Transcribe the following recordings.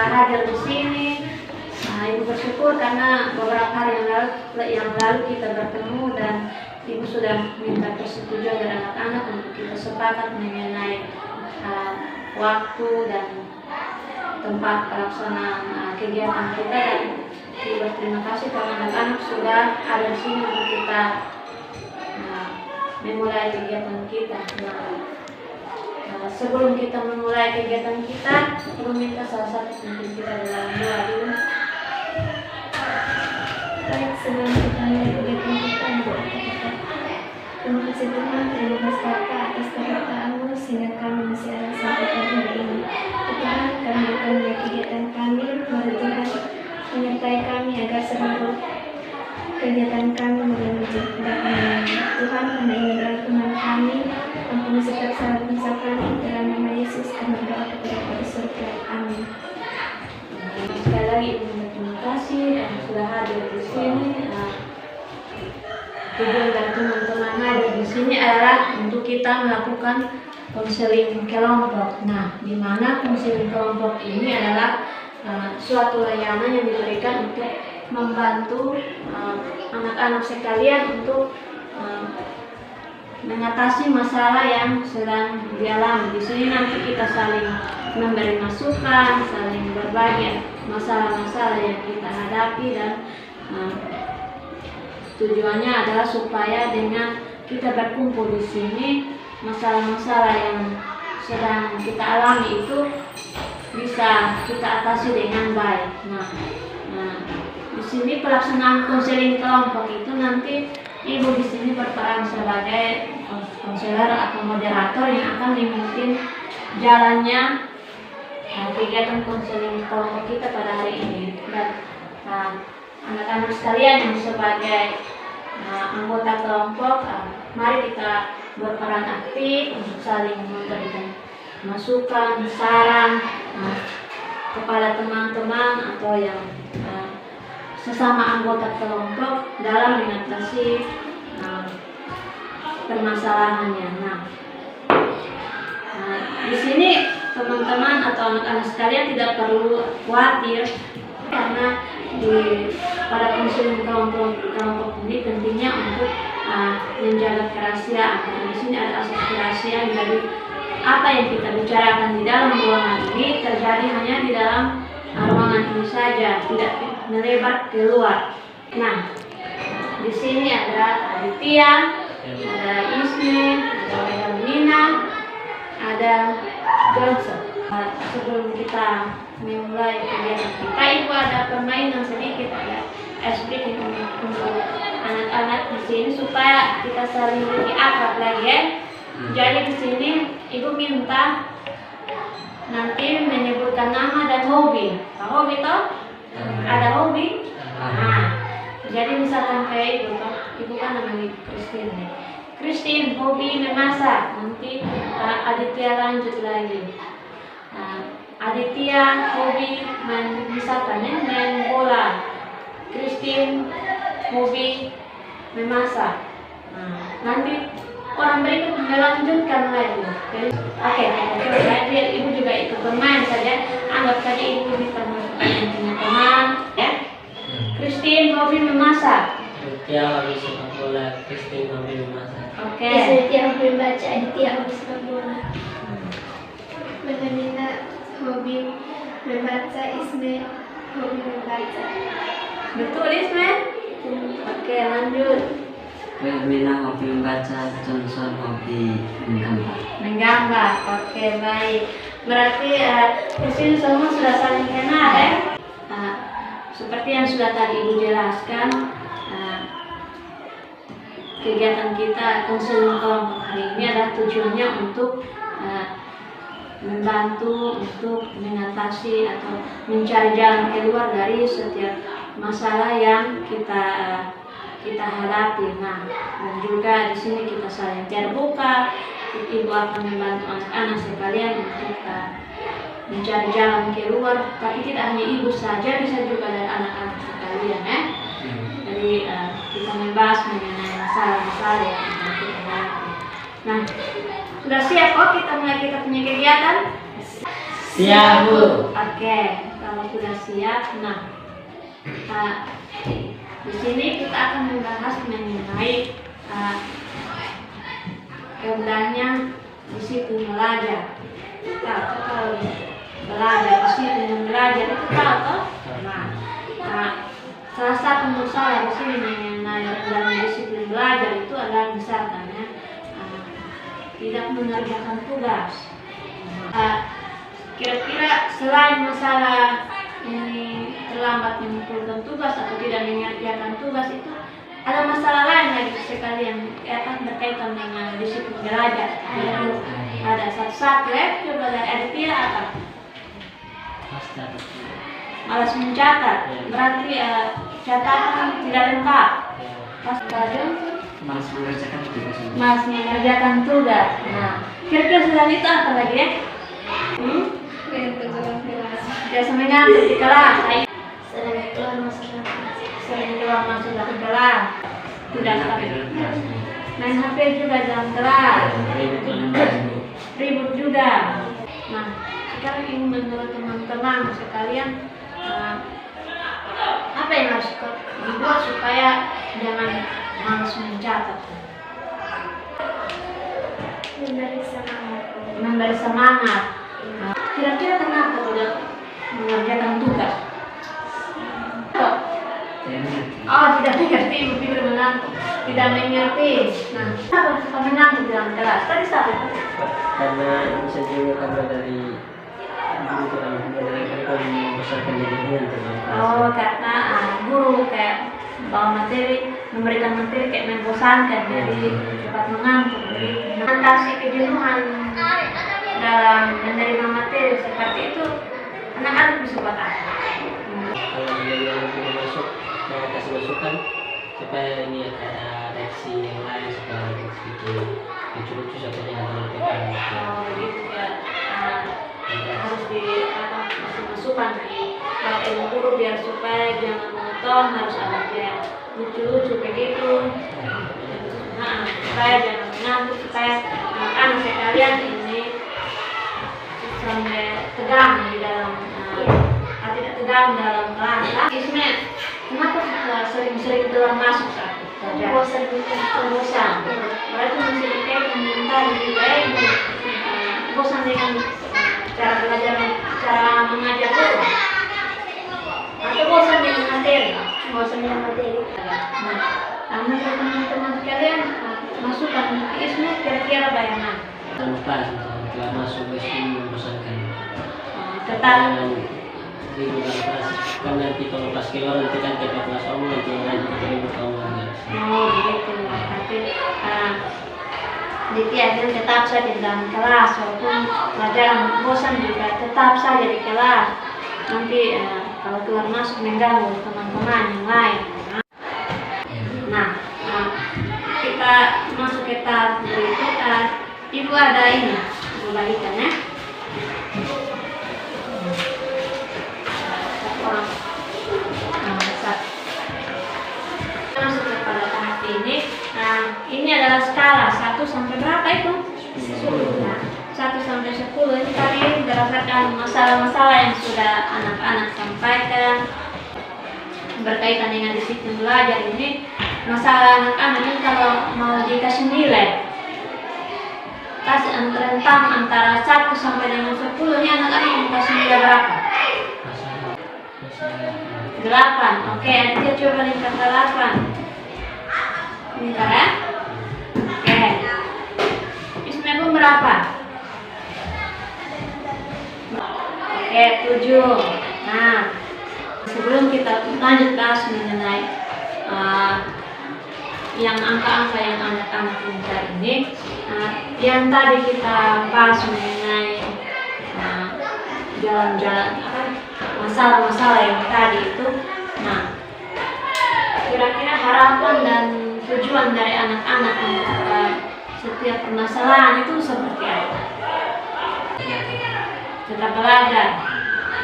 hadir di sini. Ibu bersyukur karena beberapa hari yang lalu kita bertemu dan Ibu sudah minta persetujuan dari anak-anak untuk kita sepakat mengenai waktu dan tempat pelaksanaan kegiatan kita, dan Ibu berterima kasih karena anak-anak sudah ada di sini untuk kita memulai kegiatan kita. Sebelum kita memulai kegiatan kita, Ibu minta salah satu pemimpin kita dalam doa dulu. Baik, sebelum kita mulai kegiatan kita, doa kita. Terima kasih Tuhan, terima kasih Bapa atas keberkatan-Mu sehingga kami masih ada sampai pagi hari ini. Tuhan, kami akan mulai kegiatan kami. Mari Tuhan menyertai kami agar seluruh kegiatan kami menuju kedatangan Tuhan. Karena ini adalah Tuhan kami, ampuni setiap salah dosa kami. Dalam nama Yesus kami berdoa kepada Bapa surga. Amin. Sekali lagi Ibu terima kasih dan sudah hadir di sini. Tujuan dari teman-teman hadir di sini adalah untuk kita melakukan konseling kelompok. Nah, di mana konseling kelompok ini adalah suatu layanan yang diberikan untuk membantu anak-anak sekalian untuk mengatasi masalah yang sedang dialami. Di sini nanti kita saling memberi masukan, saling berbagi masalah-masalah yang kita hadapi, dan tujuannya adalah supaya dengan kita berkumpul di sini, masalah-masalah yang sedang kita alami itu bisa kita atasi dengan baik. Nah, di sini pelaksanaan konseling kelompok itu nanti Ibu di sini berperan sebagai konselor atau moderator yang akan memimpin jalannya kegiatan konseling kelompok kita pada hari ini. Dan anak-anak sekalian yang sebagai anggota kelompok, mari kita berperan aktif untuk saling memberikan masukan, saran kepada teman-teman atau yang sesama anggota kelompok dalam mengatasi permasalahannya. Di sini teman-teman atau anak-anak sekalian tidak perlu khawatir karena pada konseling kelompok ini tentunya untuk menjaga kerahasiaan. Karena di sini ada asas kerahasiaan, jadi apa yang kita bicarakan di dalam ruangan ini terjadi hanya di dalam ruangan ini saja, tidak melebar keluar. Nah, di sini ada Aditya, ada Isme, ada Hermina, ada Johnson. Sebelum kita memulai kegiatan kita, Ibu ada permainan sedikit ya, speaking untuk anak-anak di sini supaya kita saling lebih akrab lagi ya. Jadi di sini Ibu minta nanti menyebutkan nama dan hobi. Hobi toh? Ada hobi? Jadi misalkan kayak Ibu kan namanya Christine hobi memasak. Nanti Aditya lanjut lagi. Aditya hobi misalkan main bola. Christine hobi memasak. Nanti orang berikut melanjutkan lagi. Oke, biar Ibu juga ikut bermain saja. Anggap saja Ibu bisa punya teman, ya. Christine hobi memasak. Aditya hobi sepak bola. Christine hobi memasak. Oke. Aditya hobi baca. Aditya hobi sepak bola. Hermina hobi membaca. Isme hobi membaca. Betul Isme? Oke, lanjut. Hermina hobi membaca. Johnson hobi Menggambar. Oke, baik. Berarti di sini semua sudah saling kenal ya. Seperti yang sudah tadi Ibu jelaskan, kegiatan kita konseling kelompok hari ini adalah tujuannya untuk membantu untuk mengatasi atau mencari jalan keluar dari setiap masalah yang kita hadapi. Nah, dan juga di sini kita saling terbuka. Ibu akan membantu anak-anak sekalian untuk mencari jalan keluar. Tapi tidak hanya Ibu saja, bisa juga dari anak-anak sekalian ya. Jadi kita membahas mengenai masalah-masalah yang kita hadapi. Nah, sudah siap kok kita mulai kita punya kegiatan? Siap, Bu. Oke, kalau sudah siap, di sini kita akan membahas mengenai kemudahannya disiplin belajar. Kalau belajar, disiplin belajar itu tahu toh? Salah satu masalah di sini mengenai rendahnya disiplin belajar itu adalah misalkan tidak mengerjakan tugas. Kira-kira selain masalah ini terlambat mengumpulkan tugas atau tidak mengerjakan tugas itu ada masalah lain lagi sekalian akan berkaitan dengan disiplin belajar. Ada satu-satu coba dari Aditya apa? Malas mencatat, berarti catatan tidak lengkap. Pas tadi Malas mengerjakan tugas. malas mengerjakan tugas. Nah, kira-kira selain itu apa lagi ya? Biasa mengantuk di kelas. Sering keluar masuk kelas. Sering keluar masuk dari kelas. Tidak lagi. Main HP juga dalam kelas. Ribut juga. Nah, sekarang ini menurut teman-teman sekalian, apa yang harus dibuat supaya jangan malas mencatat? Memberi semangat. Kira-kira kenapa tidak mengerjakan tugas? Oh, tidak mengerti, berpikir mengantuk, tidak mengerti. Nah, kenapa suka mengantuk dalam kelas? Tadi siapa? Karena bisa juga karena dari guru kurang mereka membesarkan dirinya. Oh, karena guru kayak bawa materi, memberikan materi kayak membosankan, jadi cepat mengantuk. Jadi mengatasi kejenuhan dalam menerima materi seperti itu, anak-anak bisa buat apa? Kalau yang belum masuk, mau kasih masukan supaya ini ada reaksi yang lain supaya sedikit lucu-lucu seperti yang ada di Oh, begitu ya. Harus kasih masukan di ilmu guru biar supaya jangan monoton, harus ada kayak lucu-lucu begitu. Supaya jangan mengantuk, supaya anak-anak sekalian ini sampai tegang di dalam tidak tegang dalam kelas. Isme, kenapa sering-sering keluar masuk saat Bosan. berarti masih kayak komentar juga bosan dengan cara belajar, cara mengajar itu, atau bosan dengan materi? Bosan dengan materi. Nah, menurut teman-teman sekalian, masukan Isme kira-kira bagaimana? Tanpa setelah masuk SD membosankan. Tetap Di dalam kelas kan nanti kalau pas keluar nanti kan kita kelas kamu nanti yang lain kita ribut kamu lagi. oh begitu, tapi jadi tetap saja di dalam kelas walaupun pelajaran bosan juga tetap saja di kelas. Nanti kalau keluar masuk mengganggu teman-teman yang lain. Nah, kita masuk ke tahap berikutnya. Ibu ada ini, mau bagikan ya. Masuk kepada tahap ini. Nah, ini adalah skala 1 sampai berapa itu? 10. Nah, 1 sampai 10 ini tadi berdasarkan masalah-masalah yang sudah anak-anak sampaikan berkaitan dengan disiplin belajar ini. Masalah anak-anak ini kalau mau dikasih nilai, kasih rentang antara 1 sampai dengan 10, ini anak-anak mau kasih nilai berapa? 8. Oke, kita coba lingkar ke 8. Lingkar ya? Oke. Isme pun berapa? Oke, 7. Nah, sebelum kita lanjut bahas mengenai yang angka-angka yang anak-anak minta ini, yang tadi kita bahas mengenai jalan-jalan masalah-masalah yang tadi itu. Nah, kira-kira harapan dan tujuan dari anak-anak untuk setiap permasalahan itu seperti apa? Tetap belajar,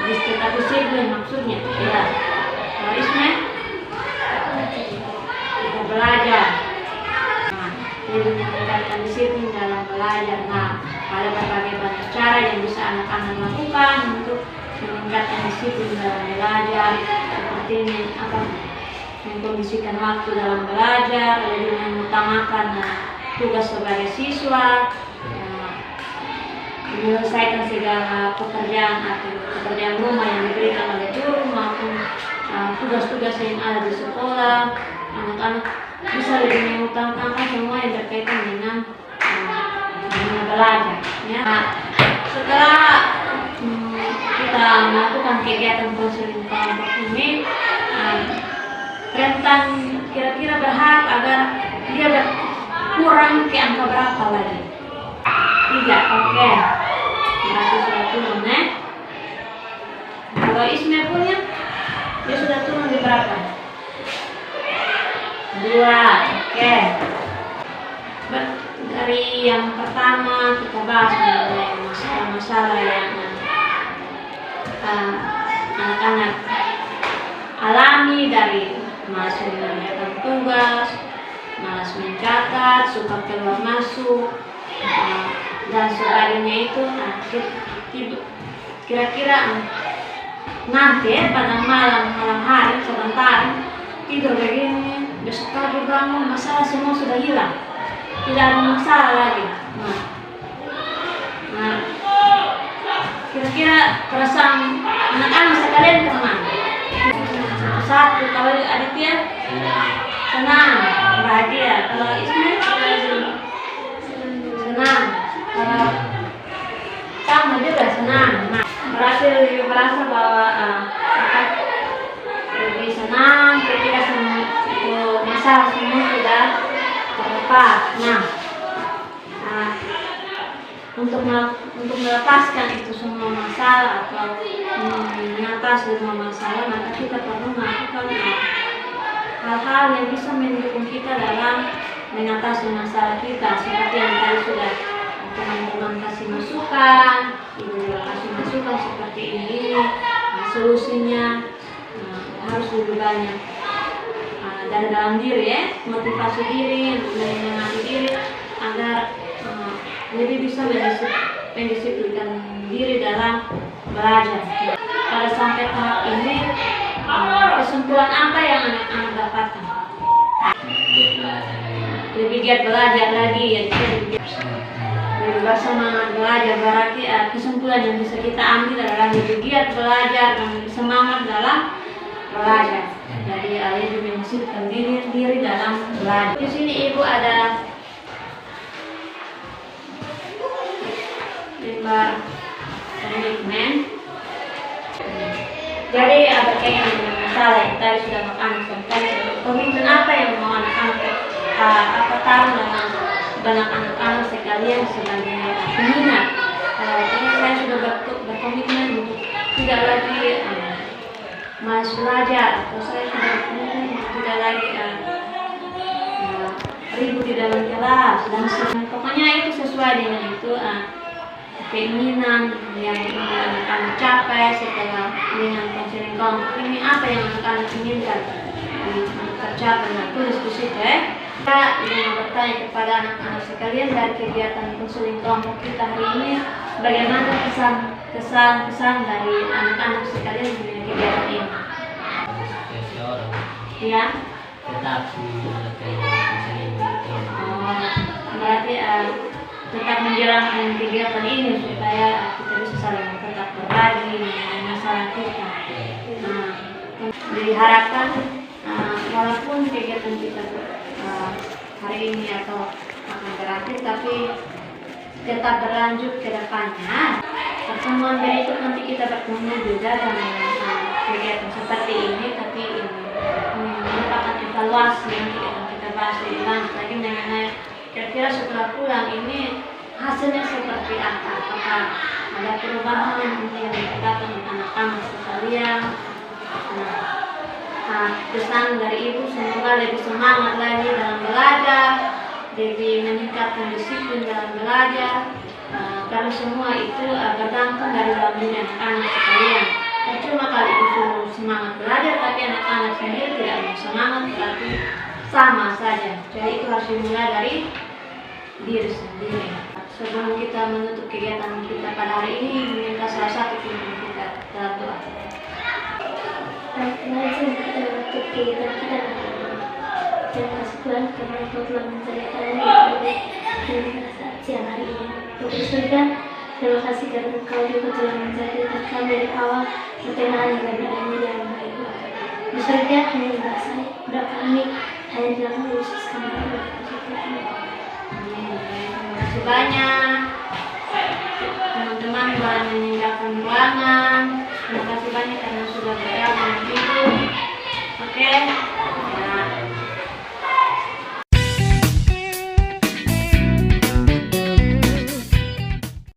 tetap disiplin maksudnya. Ya, Isme, tetap belajar. Nah, jadi meningkatkan disiplin dalam belajar. Nah, ada berbagai banyak cara yang bisa anak-anak lakukan untuk meningkatkan disiplin dalam belajar, seperti mengkondisikan waktu dalam belajar, lebih mengutamakan tugas sebagai siswa, menyelesaikan segala pekerjaan atau pekerjaan rumah yang diberikan oleh guru maupun tugas-tugas yang ada di sekolah. Anak-anak bisa lebih mengutamakan semua yang berkaitan dengan belajar. Ya. Setelah kita melakukan kegiatan konseling kelompok ini, rentan kira-kira berharap agar dia berkurang ke angka berapa lagi? 3, oke. Berarti sudah turun, Kalau Ismail punya, dia sudah turun di berapa? 2, oke. Dari yang pertama kita bahas mengenai masalah-masalah yang anak-anak alami, dari malas mengerjakan tugas, malas mencatat, suka keluar masuk, dan sebagainya itu. Kira-kira nanti pada malam hari sebentar tidur begini, besok pagi bangun masalah semua sudah hilang, tidak ada masalah lagi. Kira-kira perasaan anak-anak sekalian kemana? Satu, kalau Aditya senang, bahagia. Kalau Ismail senang. Kalau sama juga senang. Berarti lebih merasa bahwa lebih senang ketika semua masalah semua sudah terlepas. Untuk melepaskan itu semua masalah atau mengatasi semua masalah, maka kita perlu melakukan hal-hal yang bisa mendukung kita dalam mengatasi masalah kita, seperti yang tadi sudah teman-teman kasih masukan, ibu juga kasih masukan seperti ini. Solusinya harus lebih banyak dari dalam diri, motivasi diri, menyemangati diri agar lebih bisa mendisiplinkan diri dalam belajar. Pada sampai tahap ini, kesimpulan apa yang anak-anak dapatkan? Lebih giat belajar lagi, ya. Lebih bersemangat belajar. Berarti kesimpulan yang bisa kita ambil adalah lebih giat belajar dan semangat dalam belajar. Jadi lebih mendisiplinkan diri dalam belajar. Di sini ibu ada lembar komitmen. Jadi berkaitan dengan masalah yang tadi sudah anak-anak sampaikan. Komitmen apa yang mau anak-anak taruh dalam anak-anak sekalian sebagai peminat? Ini saya sudah berkomitmen untuk tidak lagi malas belajar, atau saya sudah berkomitmen tidak lagi ribut di dalam kelas, dan pokoknya itu sesuai dengan itu. Keinginan yang anak-anak capai setelah dengan konseling kelompok ini, apa yang anak-anak inginkan tercapai. Tulis di situ. Kita ingin bertanya kepada anak-anak sekalian dari kegiatan konseling kelompok kita hari ini, bagaimana kesan dari anak-anak sekalian dengan kegiatan ini? Ya. Tetap berarti tetap menjalankan kegiatan ini supaya kita bisa saling tetap berbagi mengenai masalah kita. Diharapkan walaupun kegiatan kita hari ini atau akan berakhir, tapi tetap berlanjut ke depannya. Pertemuan berikut nanti kita bertemu juga dengan kegiatan seperti ini, tapi ini merupakan evaluasi yang kita bahas lebih lanjut lagi mengenai kira-kira setelah pulang ini hasilnya seperti apa? Apakah ada perubahan yang didapatkan anak-anak sekalian? Pesan dari ibu semoga lebih semangat lagi dalam belajar, lebih meningkatkan disiplin dalam belajar, karena semua itu bergantung dari dalam diri anak-anak sekalian. Cuma kalau ibu suruh semangat belajar tapi anak-anak sendiri tidak mau semangat, berarti sama saja. Jadi itu harus dimulai dari diri sendiri. sebelum kita menutup kegiatan kita pada hari ini, minta salah satu pimpinan kita dalam doa. Langsung kita menutup kegiatan kita hari ini. Terima kasih Tuhan karena Engkau telah mencari kami pada saat siang hari ini. Untuk surga, terima kasih karena Engkau juga telah menjadikan kami dari awal sampai hari ini yang baik. Di surga hanya berasal doa kami hanya dalam Yesus kami. Amin. Terima kasih banyak teman-teman yang meninggalkan ruangan. Terima kasih banyak karena sudah bergabung. Oke.